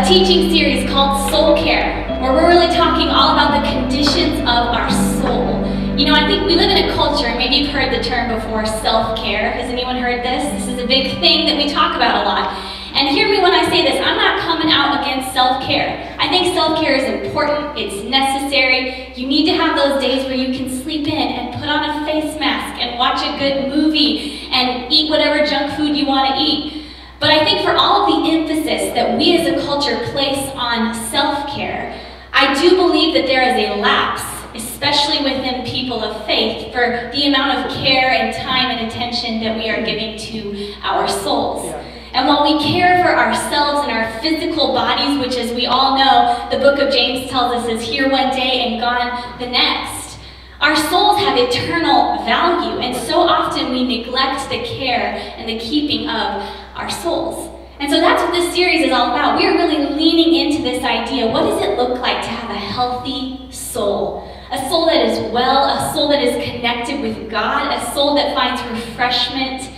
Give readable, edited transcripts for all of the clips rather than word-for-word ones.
teaching series called Soul Care, where we're really talking all about the conditions of our soul. You know, I think we live in a culture, maybe you've heard the term before, self-care. Has anyone heard this? This is a big thing that we talk about a lot. And hear me when I say this, I'm not coming out against self-care. I think self-care is important, it's necessary. You need to have those days where you can sleep in and put on a face mask and watch a good movie and eat whatever junk food you want to eat. But I think for all of the emphasis that we as a culture place on self-care, I do believe that there is a lapse, especially within people of faith, for the amount of care and time and attention that we are giving to our souls. And while we care for ourselves and our physical bodies, which as we all know, the book of James tells us is here one day and gone the next, our souls have eternal value, and so often we neglect the care and the keeping of our souls. And so that's what this series is all about. We are really leaning into this idea. What does it look like to have a healthy soul? A soul that is well, a soul that is connected with God, a soul that finds refreshment,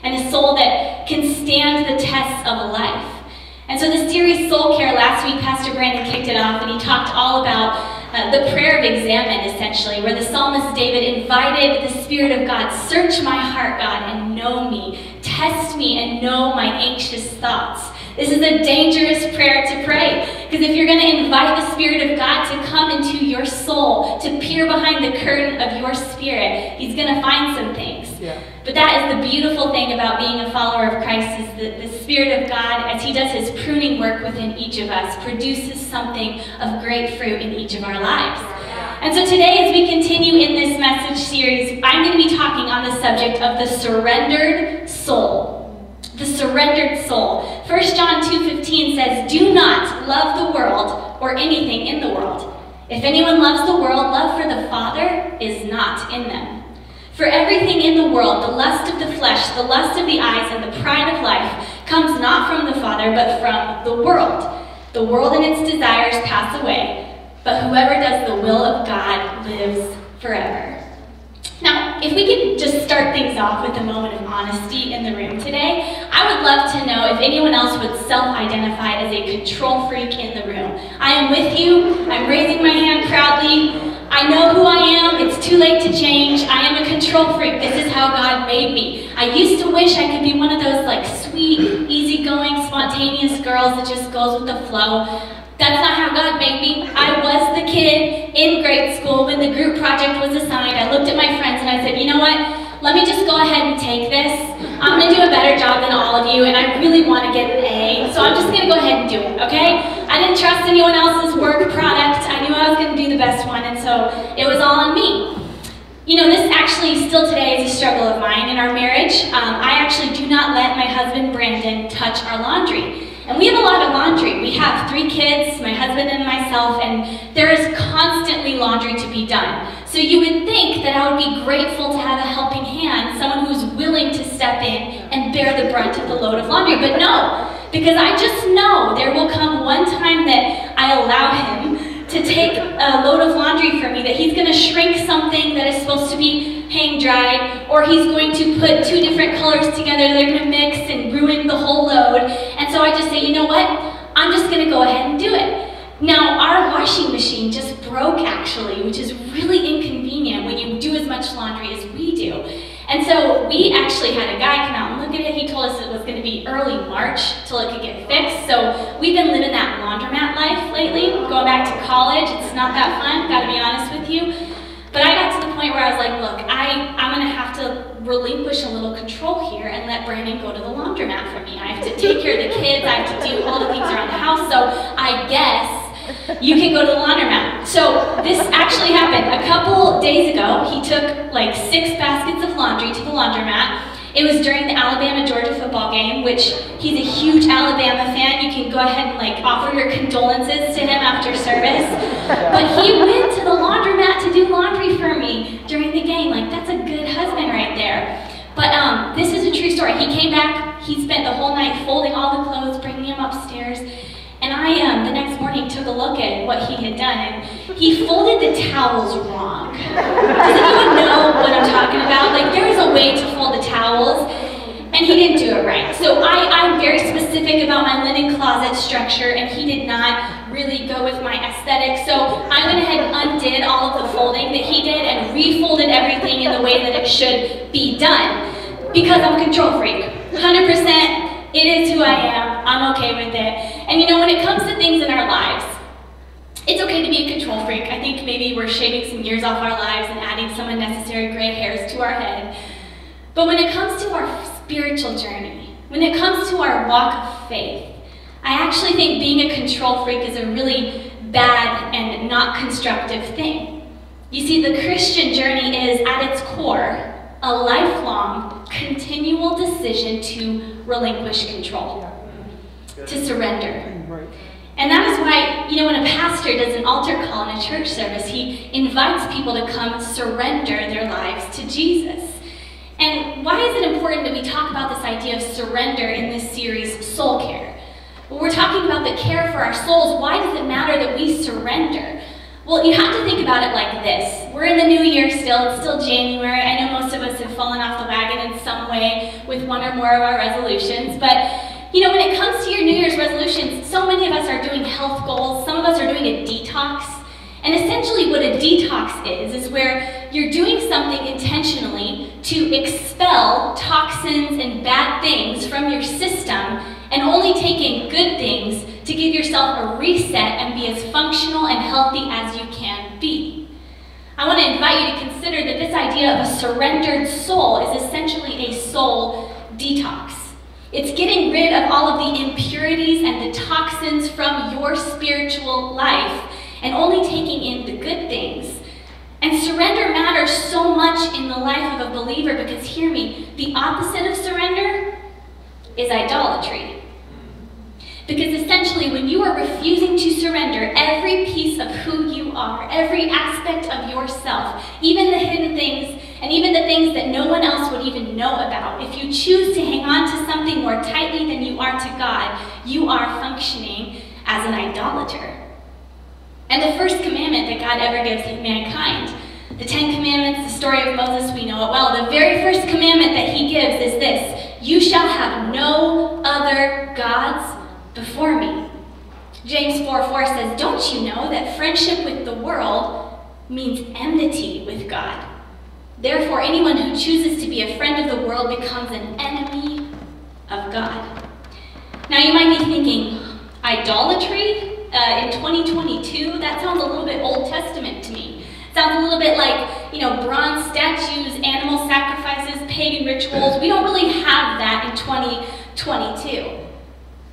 and a soul that can stand the tests of life. And so the series Soul Care, last week Pastor Brandon kicked it off and he talked all about the prayer of examine, essentially, where the psalmist David invited the Spirit of God, search my heart, God, and know me. Test me and know my anxious thoughts. This is a dangerous prayer to pray, because if you're going to invite the Spirit of God to come into your soul, to peer behind the curtain of your spirit, he's going to find some things. But that is the beautiful thing about being a follower of Christ, is that the Spirit of God, as he does his pruning work within each of us, produces something of great fruit in each of our lives. And so today, as we continue in this message series, I'm going to be talking on the subject of the surrendered soul. The surrendered soul. 1 John 2:15 says, do not love the world or anything in the world. If anyone loves the world, love for the Father is not in them. For everything in the world, the lust of the flesh, the lust of the eyes, and the pride of life, comes not from the Father, but from the world. The world and its desires pass away, but whoever does the will of God lives forever. Now, if we could just start things off with a moment of honesty in the room today, I would love to know if anyone else would self-identify as a control freak in the room. I am with you. I'm raising my hand proudly. I know who I am. It's too late to change. I am a control freak. This is how God made me. I used to wish I could be one of those like sweet, easygoing, spontaneous girls that just goes with the flow. That's not how God made me. I was the kid in grade school when the group project was assigned. I looked at my friends and I said, you know what? Let me just go ahead and take this. I'm going to do a better job than all of you, and I really want to get an A, so I'm just going to go ahead and do it, okay? I didn't trust anyone else's work product. I knew I was going to do the best one, and so it was all on me. You know, this actually still today is a struggle of mine in our marriage. I actually do not let my husband Brandon touch our laundry. And we have a lot of laundry. We have 3 kids, my husband and myself, and there is constantly laundry to be done. So you would think that I would be grateful to have a helping hand, someone who's willing to step in and bear the brunt of the load of laundry. But no, because I just know there will come one time that I allow him to take a load of laundry for me, that he's going to shrink something that is supposed to be hang dried, or he's going to put 2 different colors together, they're going to mix and ruin the whole load. And so I just say, you know what, I'm just going to go ahead and do it. Now, our washing machine just broke actually, which is really inconvenient when you do as much laundry as we do. And so we actually had a guy come out and look at it. He told us it was going to be early March till it could get fixed. So we've been living that laundromat life lately, going back to college. It's not that fun, got to be honest with you. But I got to the point where I was like, look, I'm going to have to relinquish a little control here and let Brandon go to the laundromat for me. I have to take care of the kids. I have to do all the things around the house. So I guess you can go to the laundromat. So this actually happened. A couple days ago, he took like 6 baskets of laundry to the laundromat. It was during the Alabama-Georgia football game, which he's a huge Alabama fan. You can go ahead and like offer your condolences to him after service. But he went to the laundromat to do laundry for me during the game. Like, that's a good husband right there. But this is a true story. He came back, he spent the whole night folding all the clothes, bringing them upstairs. And I, the next morning, took a look at what he had done, and he folded the towels wrong. Does anyone know what I'm talking about? Like, there is a way to fold the towels, and he didn't do it right. So I'm very specific about my linen closet structure, and he did not really go with my aesthetic. So I went ahead and undid all of the folding that he did and refolded everything in the way that it should be done. Because I'm a control freak. 100%, it is who I am. I'm okay with it. And you know, when it comes to things in our lives, it's okay to be a control freak. I think maybe we're shaving some years off our lives and adding some unnecessary gray hairs to our head. But when it comes to our spiritual journey, when it comes to our walk of faith, I actually think being a control freak is a really bad and not constructive thing. You see, the Christian journey is, at its core, a lifelong, continual decision to relinquish control, to surrender. And that is why, you know, when a pastor does an altar call in a church service, he invites people to come surrender their lives to Jesus. And why is it important that we talk about this idea of surrender in this series, Soul Care? When we're talking about the care for our souls, why does it matter that we surrender? Well, you have to think about it like this. We're in the new year still, it's still January. I know most of us have fallen off the wagon in some way with one or more of our resolutions, but you know, when it comes to your New Year's resolutions, so many of us are doing health goals, some of us are doing a detox. And essentially what a detox is where you're doing something intentionally to expel toxins and bad things from your system and only taking good things to give yourself a reset and be as functional and healthy as you can be. I want to invite you to consider that this idea of a surrendered soul is essentially a soul detox. It's getting rid of all of the impurities and the toxins from your spiritual life and only taking in the good things. And surrender matters so much in the life of a believer because, hear me, the opposite of surrender is idolatry. Because essentially when you are refusing to surrender every piece of who you are, every aspect of yourself, even the hidden things and even the things that no one else would even know about, if you choose to hang on to something more tightly than you are to God, you are functioning as an idolater. And the first commandment that God ever gives mankind, the 10 Commandments, the story of Moses, we know it well. The very first commandment that he gives is this: you shall have no other gods before me. James 4:4 says, don't you know that friendship with the world means enmity with God? Therefore, anyone who chooses to be a friend of the world becomes an enemy of God. Now you might be thinking, idolatry in 2022? That sounds a little bit Old Testament to me. It sounds a little bit like, you know, bronze statues, animal sacrifices, pagan rituals. We don't really have that in 2022.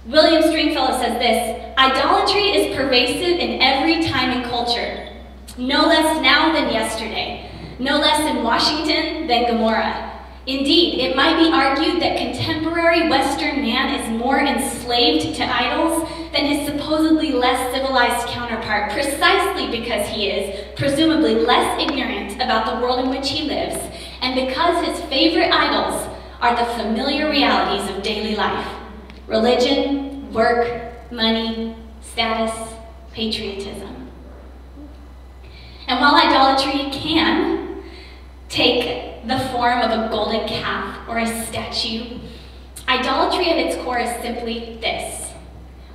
William Stringfellow says this: idolatry is pervasive in every time and culture, no less now than yesterday, no less in Washington than Gomorrah. Indeed, it might be argued that contemporary Western man is more enslaved to idols than his supposedly less civilized counterpart, precisely because he is, presumably, less ignorant about the world in which he lives, and because his favorite idols are the familiar realities of daily life: religion, work, money, status, patriotism. And while idolatry can take the form of a golden calf or a statue, idolatry at its core is simply this: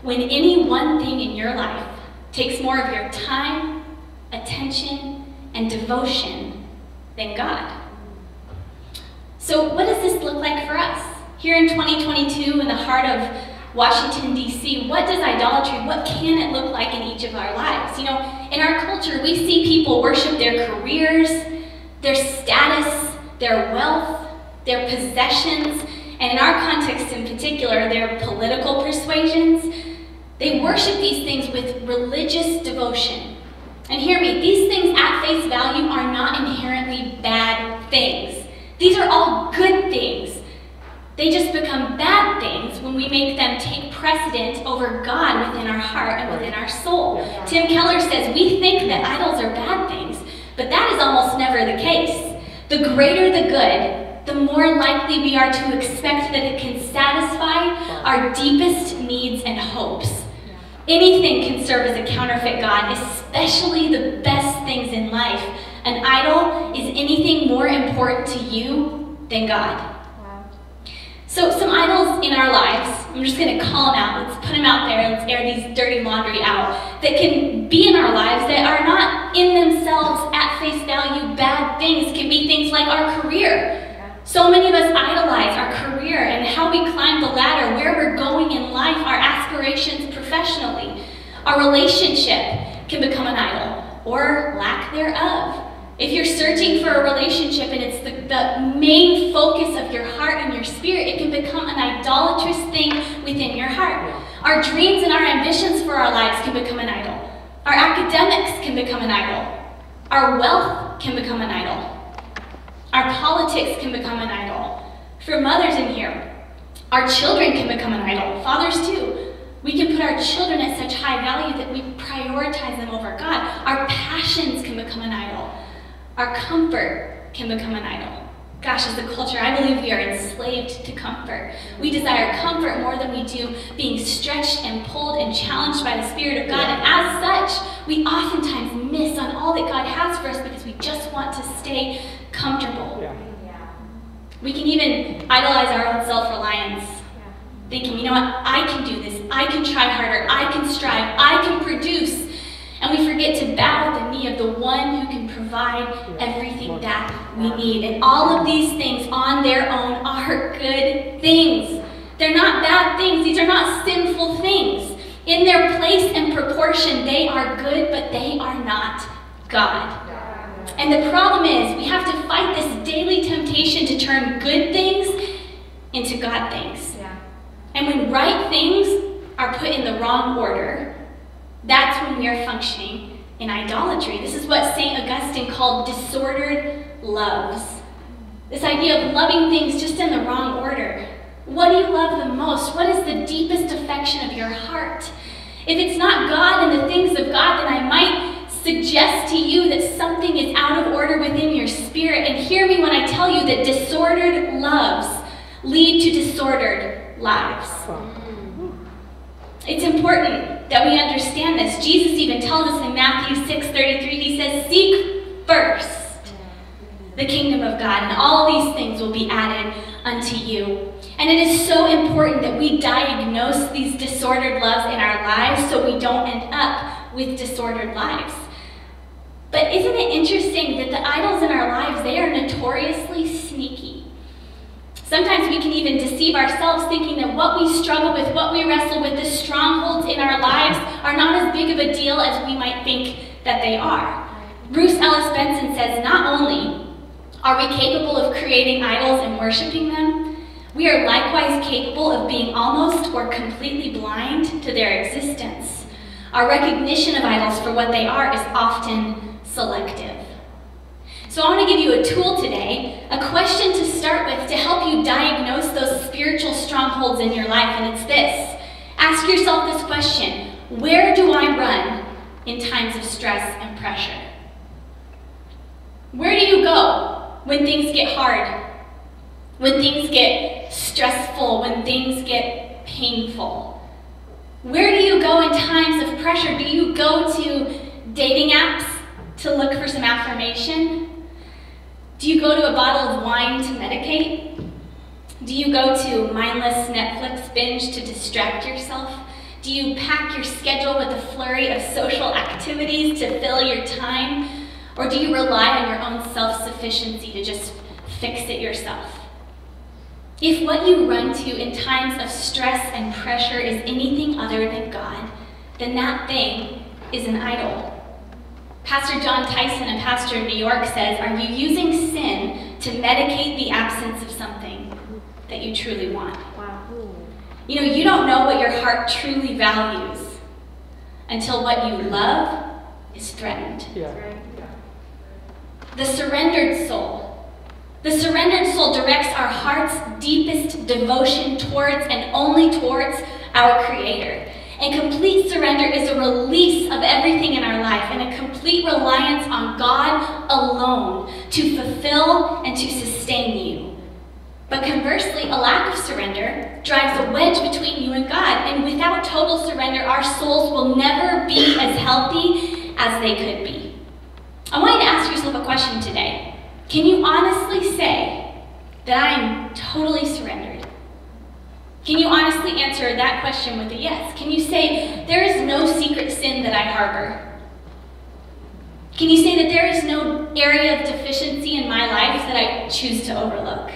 when any one thing in your life takes more of your time, attention, and devotion than God. So what does this look like for us? Here in 2022, in the heart of Washington, D.C., what does idolatry, what can it look like in each of our lives? You know, in our culture, we see people worship their careers, their status, their wealth, their possessions, and in our context in particular, their political persuasions. They worship these things with religious devotion. And hear me, these things at face value are not inherently bad things. These are all good things. They just become bad things when we make them take precedent over God within our heart and within our soul. Tim Keller says we think that idols are bad things, but that is almost never the case. The greater the good, the more likely we are to expect that it can satisfy our deepest needs and hopes. Anything can serve as a counterfeit God, especially the best things in life. An idol is anything more important to you than God. So some idols in our lives, I'm just going to call them out, let's put them out there, let's air these dirty laundry out, that can be in our lives that are not in themselves at face value bad things. Can be things like our career. So many of us idolize our career and how we climb the ladder, where we're going in life, our aspirations professionally. Our relationship can become an idol, or lack thereof. If you're searching for a relationship and it's the main focus of your heart and your spirit, it can become an idolatrous thing within your heart. Our dreams and our ambitions for our lives can become an idol. Our academics can become an idol. Our wealth can become an idol. Our politics can become an idol. For mothers in here, our children can become an idol. Fathers too. We can put our children at such high value that we prioritize them over God. Our passions can become an idol. Our comfort can become an idol. Gosh, as a culture, I believe we are enslaved to comfort. We desire comfort more than we do being stretched and pulled and challenged by the Spirit of God. And as such, we oftentimes miss on all that God has for us because we just want to stay comfortable. We can even idolize our own self-reliance, thinking, you know what, I can do this, I can try harder, I can strive, I can produce. And we forget to bow at the knee of the one who can provide everything that we need. And all of these things on their own are good things. They're not bad things. These are not sinful things. In their place and proportion, they are good, but they are not God. And the problem is, we have to fight this daily temptation to turn good things into God things. And when right things are put in the wrong order, that's when we are functioning in idolatry. This is what St. Augustine called disordered loves. This idea of loving things just in the wrong order. What do you love the most? What is the deepest affection of your heart? If it's not God and the things of God, then I might suggest to you that something is out of order within your spirit. And hear me when I tell you that disordered loves lead to disordered lives. It's important that we understand this. Jesus even tells us in Matthew 6:33, he says, seek first the kingdom of God, and all these things will be added unto you. And it is so important that we diagnose these disordered loves in our lives so we don't end up with disordered lives. But isn't it interesting that the idols in our lives, they are notoriously sneaky? Sometimes we can even deceive ourselves thinking that what we struggle with, what we wrestle with, the strongholds in our lives are not as big of a deal as we might think that they are. Bruce Ellis Benson says, not only are we capable of creating idols and worshiping them, we are likewise capable of being almost or completely blind to their existence. Our recognition of idols for what they are is often selective. So I want to give you a tool today, a question to start with to help you diagnose those spiritual strongholds in your life, and it's this. Ask yourself this question: where do I run in times of stress and pressure? Where do you go when things get hard? When things get stressful? When things get painful? Where do you go in times of pressure? Do you go to dating apps to look for some affirmation? Do you go to a bottle of wine to medicate? Do you go to mindless Netflix binge to distract yourself? Do you pack your schedule with a flurry of social activities to fill your time? Or do you rely on your own self-sufficiency to just fix it yourself? If what you run to in times of stress and pressure is anything other than God, then that thing is an idol. Pastor John Tyson, a pastor in New York, says, are you using sin to medicate the absence of something that you truly want? Wow. You know, you don't know what your heart truly values until what you love is threatened. The surrendered soul. The surrendered soul directs our heart's deepest devotion towards and only towards our Creator. And complete surrender is a release of everything in our life and a complete reliance on God alone to fulfill and to sustain you. But conversely, a lack of surrender drives a wedge between you and God. And without total surrender, our souls will never be as healthy as they could be. I want you to ask yourself a question today. Can you honestly say that I am totally surrendered? Can you honestly answer that question with a yes? Can you say, there is no secret sin that I harbor? Can you say that there is no area of deficiency in my life that I choose to overlook?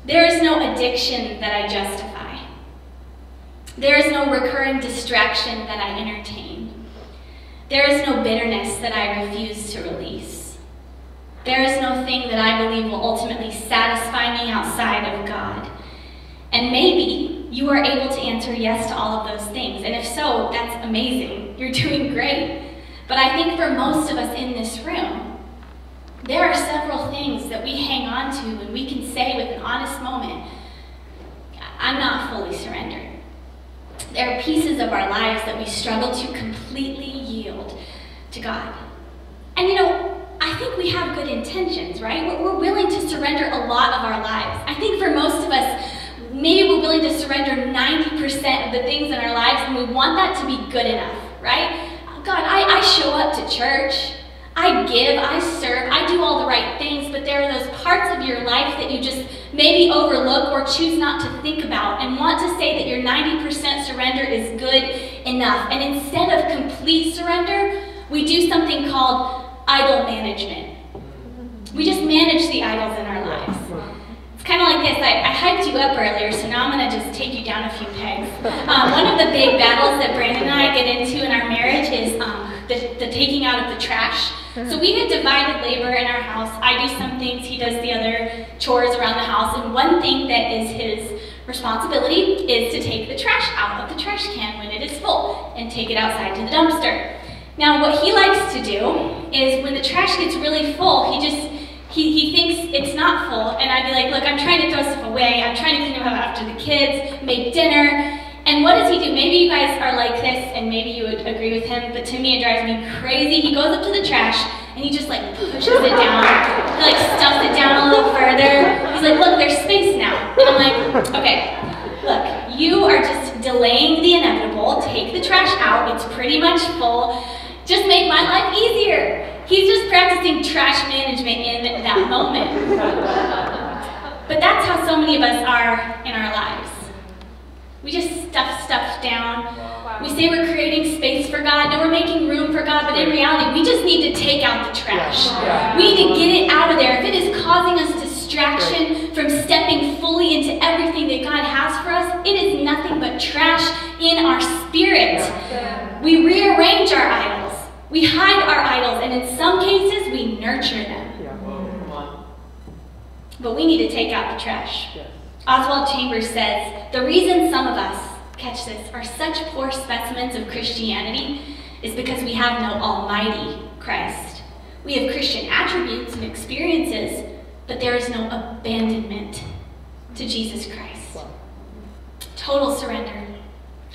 There is no addiction that I justify. There is no recurring distraction that I entertain. There is no bitterness that I refuse to release. There is no thing that I believe will ultimately satisfy me outside of God. And maybe you are able to answer yes to all of those things. And if so, that's amazing. You're doing great. But I think for most of us in this room, there are several things that we hang on to and we can say with an honest moment, I'm not fully surrendered. There are pieces of our lives that we struggle to completely yield to God. And you know, I think we have good intentions, right? We're willing to surrender a lot of our lives. I think for most of us, maybe we're willing to surrender 90% of the things in our lives, and we want that to be good enough, right? God, I show up to church, I give, I serve, I do all the right things, but there are those parts of your life that you just maybe overlook or choose not to think about and want to say that your 90% surrender is good enough. And instead of complete surrender, we do something called idol management. We just manage the idols in our lives. It's kind of like this. I hyped you up earlier, so now I'm going to just take you down a few pegs. One of the big battles that Brandon and I get into in our marriage is the taking out of the trash. So we have divided labor in our house. I do some things, he does the other chores around the house, and one thing that is his responsibility is to take the trash out of the trash can when it is full and take it outside to the dumpster. Now what he likes to do is when the trash gets really full, he thinks it's not full, and I'd be like, look, I'm trying to throw stuff away, I'm trying to clean up after the kids, make dinner, and what does he do? Maybe you guys are like this, and maybe you would agree with him, but to me it drives me crazy. He goes up to the trash, and he just like pushes it down, he like stuffs it down a little further. He's like, look, there's space now. And I'm like, okay, look, you are just delaying the inevitable. Take the trash out, it's pretty much full. Just make my life easier. He's just practicing trash management in that moment. But that's how so many of us are in our lives. We just stuff stuff down. We say we're creating space for God. No, we're making room for God, but in reality, we just need to take out the trash. We need to get it out of there. If it is causing us distraction from stepping fully into everything that God has for us, it is nothing but trash in our spirit. We rearrange our idols. We hide our idols, and in some cases, we nurture them. But we need to take out the trash. Oswald Chambers says, the reason some of us, catch this, are such poor specimens of Christianity is because we have no almighty Christ. We have Christian attributes and experiences, but there is no abandonment to Jesus Christ. Total surrender.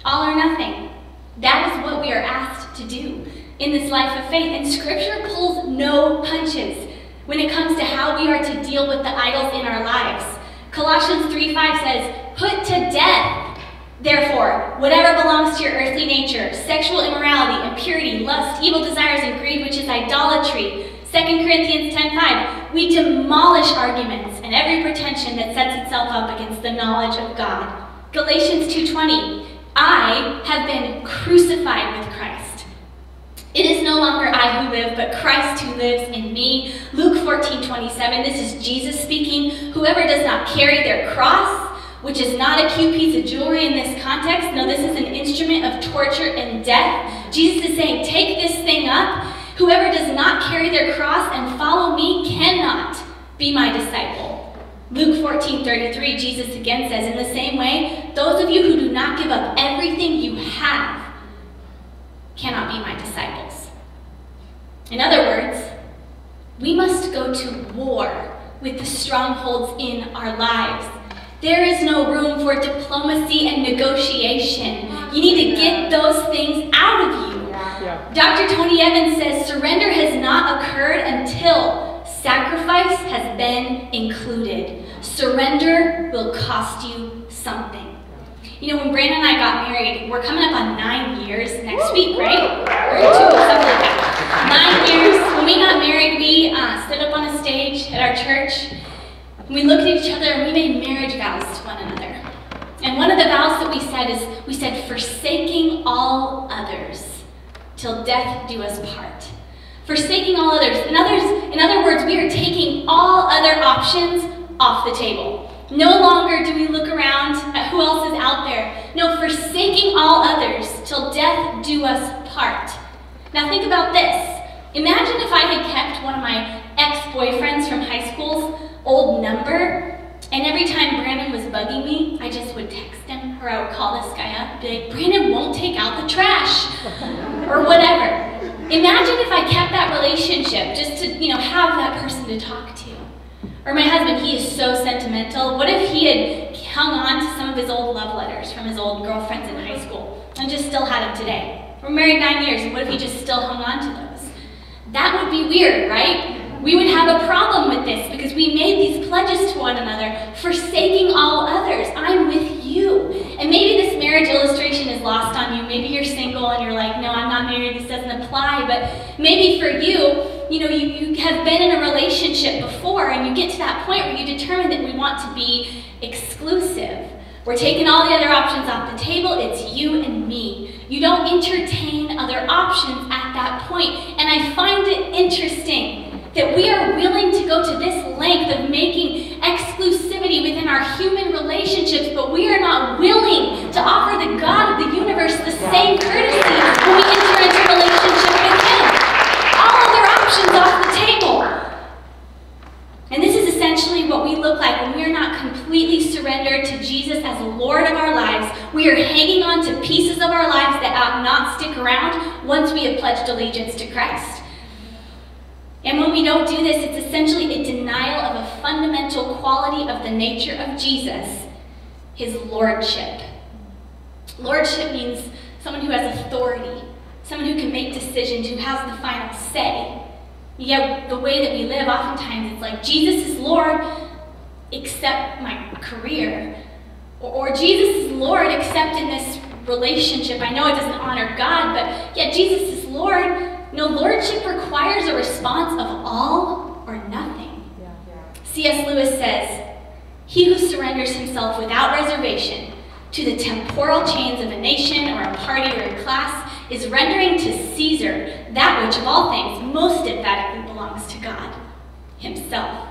All or nothing. That is what we are asked to do in this life of faith. And Scripture pulls no punches when it comes to how we are to deal with the idols in our lives. Colossians 3:5 says, put to death, therefore, whatever belongs to your earthly nature, sexual immorality, impurity, lust, evil desires, and greed, which is idolatry. 2 Corinthians 10:5, we demolish arguments and every pretension that sets itself up against the knowledge of God. Galatians 2:20, I have been crucified with Christ. It is no longer I who live, but Christ who lives in me. Luke 14:27, this is Jesus speaking. Whoever does not carry their cross, which is not a cute piece of jewelry in this context. No, this is an instrument of torture and death. Jesus is saying, take this thing up. Whoever does not carry their cross and follow me cannot be my disciple. Luke 14:33, Jesus again says, in the same way, those of you who do not give up everything you have cannot be my disciples. In other words, we must go to war with the strongholds in our lives. There is no room for diplomacy and negotiation. You need to get those things out of you. Dr. Tony Evans says, surrender has not occurred until sacrifice has been included. Surrender will cost you something. You know, when Brandon and I got married, we're coming up on 9 years next week, right? Or 2, something like that. 9 years. When we got married, we stood up on a stage at our church. We looked at each other and we made marriage vows to one another. And one of we said is, we said, forsaking all others till death do us part. Forsaking all others. In other words, we are taking all other options off the table. No longer do we look around at who else is out there. No, forsaking all others till death do us part. Now think about this. Imagine if I had kept one of my ex-boyfriends from high school's old number, and every time Brandon was bugging me, I just would text him, or I would call this guy up and be like, Brandon won't take out the trash, or whatever. Imagine if I kept that relationship just to, have that person to talk to. Or my husband, he is so sentimental. What if he had hung on to some of his old love letters from his old girlfriends in high school and just still had them today? We're married 9 years, and what if he just still hung on to those? That would be weird, right? We would have a problem with this because we made these pledges to one another, forsaking all others. I'm with you. And maybe this marriage illustration is lost on you. Maybe you're single and you're like, no, I'm not married, this doesn't apply. But maybe for you, you have been in a relationship before and you get to that point where you determine that we want to be exclusive. We're taking all the other options off the table. It's you and me. You don't entertain other options at that point. And I find it interesting that we are willing to go to this length of making exclusivity within our human relationships, but we are not willing to offer the God of the universe the same courtesy when we enter into a relationship with Him. All other options off the table. And this is essentially what we look like when we are not completely surrendered to Jesus as Lord of our lives. We are hanging on to pieces of our lives that ought not stick around once we have pledged allegiance to Christ. And when we don't do this, it's essentially a denial of a fundamental quality of the nature of Jesus, His Lordship. Lordship means someone who has authority, someone who can make decisions, who has the final say. Yet the way that we live, oftentimes it's like, Jesus is Lord, except my career. Or Jesus is Lord, except in this relationship. I know it doesn't honor God, but yeah, Jesus is Lord. No, Lordship requires a response of all or nothing. C.S. Lewis says, he who surrenders himself without reservation to the temporal chains of a nation or a party or a class is rendering to Caesar that which of all things most emphatically belongs to God Himself.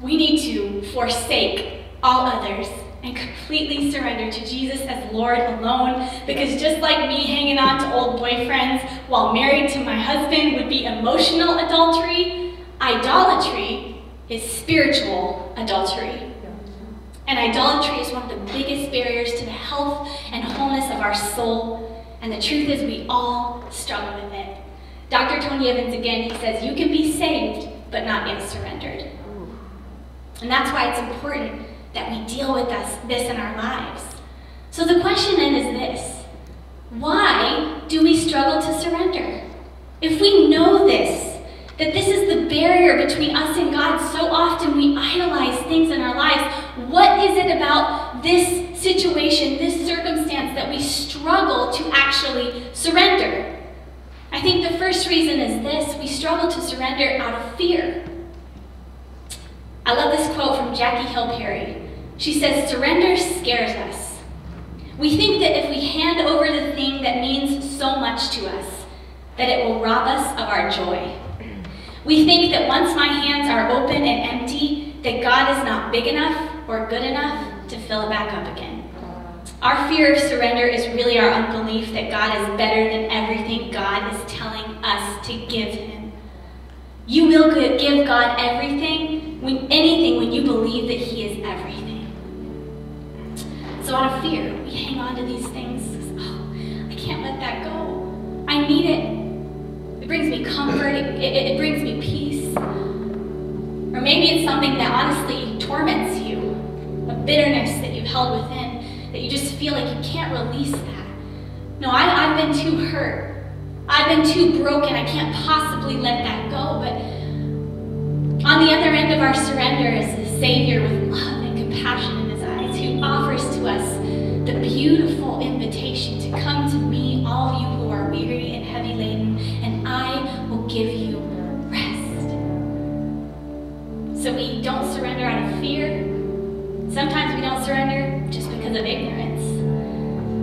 We need to forsake all others and completely surrender to Jesus as Lord alone, because just like me hanging on to old boyfriends while married to my husband would be emotional adultery, idolatry is spiritual adultery. And idolatry is one of the biggest barriers to the health and wholeness of our soul, and the truth is we all struggle with it. Dr. Tony Evans, again, he says, you can be saved, but not yet surrendered. And that's why it's important that we deal with this in our lives. So the question then is this: why do we struggle to surrender? If we know this, that this is the barrier between us and God, so often we idolize things in our lives. What is it about this situation, this circumstance, that we struggle to actually surrender? I think the first reason is this: we struggle to surrender out of fear. I love this quote from Jackie Hill Perry. She says, surrender scares us. We think that if we hand over the thing that means so much to us, that it will rob us of our joy. We think that once my hands are open and empty, that God is not big enough or good enough to fill it back up again. Our fear of surrender is really our unbelief that God is better than everything God is telling us to give Him. You will give God everything, when you believe that He is everything. So out of fear, we hang on to these things. Oh, I can't let that go. I need it. It brings me comfort. It brings me peace. Or maybe it's something that honestly torments you, a bitterness that you've held within, that you just feel like you can't release that. No, I've been too hurt. I've been too broken. I can't possibly let that go. But on the other end of our surrender is a Savior with love and compassion in His eyes, who offers to us the beautiful invitation to come to me, all you who are weary and heavy laden, and I will give you rest. So we don't surrender out of fear. Sometimes we don't surrender just because because of ignorance.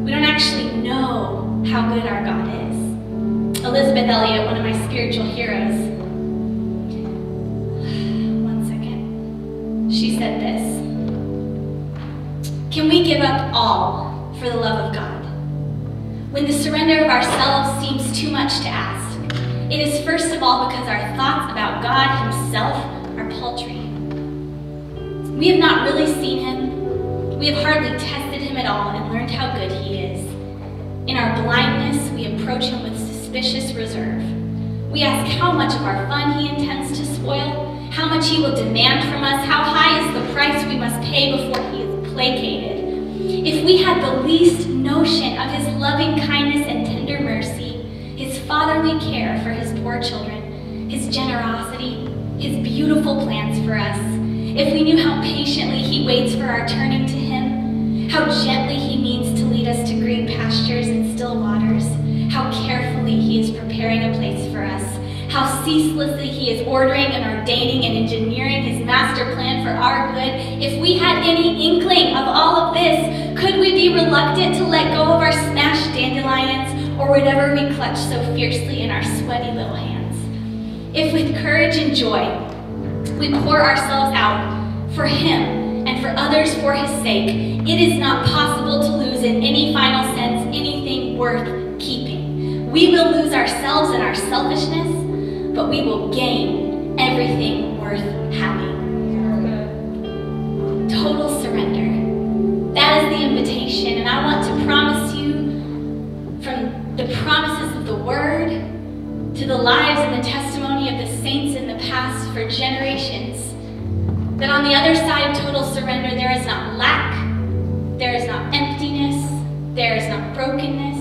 We don't actually know how good our God is. Elizabeth Elliot, one of my spiritual heroes, one second, she said this: can we give up all for the love of God? When the surrender of ourselves seems too much to ask, it is first of all because our thoughts about God himself are paltry. We have not really seen him. We have hardly tested him at all and learned how good he is. In our blindness, we approach him with suspicious reserve. We ask how much of our fun he intends to spoil, how much he will demand from us, how high is the price we must pay before he is placated. If we had the least notion of his loving kindness and tender mercy, his fatherly care for his poor children, his generosity, his beautiful plans for us, if we knew how patiently he waits for our turning to him, how gently he means to lead us to green pastures and still waters, how carefully he is preparing a place for us, how ceaselessly he is ordering and ordaining and engineering his master plan for our good, if we had any inkling of all of this, could we be reluctant to let go of our smashed dandelions or whatever we clutch so fiercely in our sweaty little hands? If with courage and joy we pour ourselves out for him and for others for his sake, it is not possible to lose in any final sense anything worth keeping. We will lose ourselves and our selfishness, but we will gain everything worth having. Total surrender. That is the invitation, and I want to promise you, from the promises of the Word to the lives and the testimony of the saints in the past for generations, that on the other side of total surrender, there is not lack, there is not emptiness, there is not brokenness,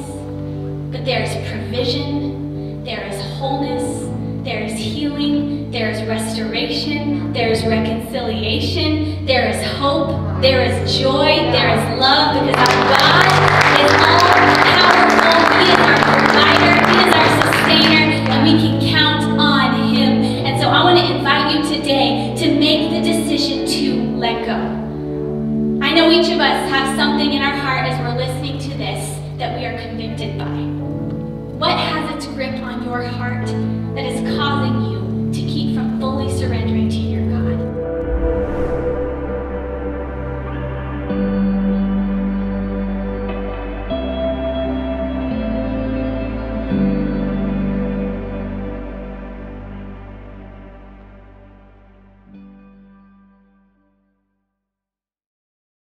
but there is provision, there is wholeness, there is healing, there is restoration, there is reconciliation, there is hope, there is joy, there is love, because our God is all-powerful. He is our provider, he is our sustainer, and we can count on him. And so I want to invite you today to make the decision to let go. I know each of us have something in our heart as we're listening to this that we are convicted by. What has its grip on your heart that is causing you